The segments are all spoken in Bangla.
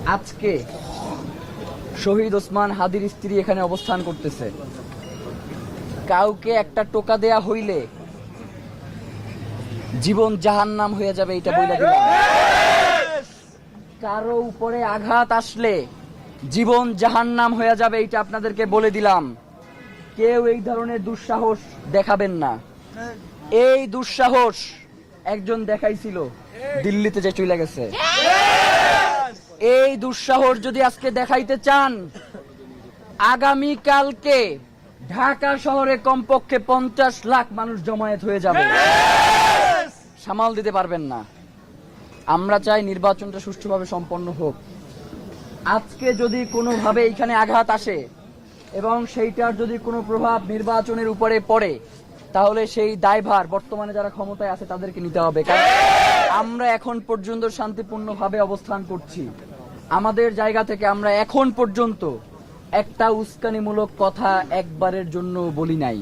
আজকে শহীদ ওসমান হাদির স্ত্রী এখানে অবস্থান করতেছে। কাউকে একটা টোকা দেয়া হইলে জীবন জাহান্নাম হয়ে যাবে, এটা বলে দিলাম। কারো উপরে আঘাত আসলে জীবন জাহান্নাম হয়ে যাবে, এটা আপনাদেরকে বলে দিলাম। কেউ এই ধরনের দুঃসাহস দেখাবেন না। এই দুঃসাহস একজন দেখাইছিল, দিল্লিতে যে চলে গেছে। এই দুঃসাহস যদি আজকে দেখাইতে চান, আগামী কালকে ঢাকা শহরে কমপক্ষে 50 লাখ মানুষ জমায়েত হয়ে যাবে। সামাল দিতে পারবেন না। আমরা চাই নির্বাচনটা সুষ্ঠুভাবে সম্পন্ন হোক। আজকে যদি কোনোভাবে এইখানে আঘাত আসে এবং সেইটার যদি কোনো প্রভাব নির্বাচনের উপরে পড়ে, তাহলে সেই দায়ভার বর্তমানে যারা ক্ষমতায় আছে তাদেরকে নিতে হবে। কারণ আমরা এখন পর্যন্ত শান্তিপূর্ণভাবে অবস্থান করছি। আমাদের জায়গা থেকে আমরা এখন পর্যন্ত একটা উস্কানিমূলক কথা একবারের জন্য বলি নাই।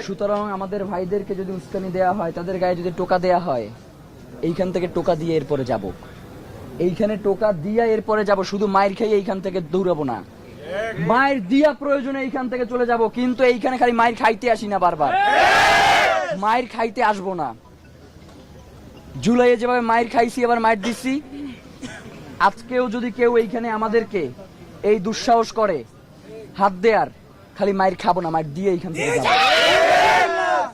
সুতরাং আমাদের ভাইদেরকে যদি উস্কানি দেয়া হয়, তাদের গায়ে যদি টোকা দেয়া হয়, এইখান থেকে টোকা দিয়ে এরপরে যাব। এইখানে টোকা দিয়া এরপরে যাব, শুধু মায়ের খেয়ে এইখান থেকে দৌড়াবো না। মায়ের দিয়া প্রয়োজনে এইখান থেকে চলে যাব, কিন্তু এইখানে খালি মায়ের খাইতে আসি না, বারবার মায়ের খাইতে আসবো না। জুলাইয়ে যেভাবে মায়ের খাইছি, এবার মায়ের দিচ্ছি। আজকেও যদি কেউ এইখানে আমাদেরকে এই দুঃসাহস করে হাত দেয়ার, খালি মায়ের খাবো না, মায়ের দিয়ে এইখান থেকে যাবো।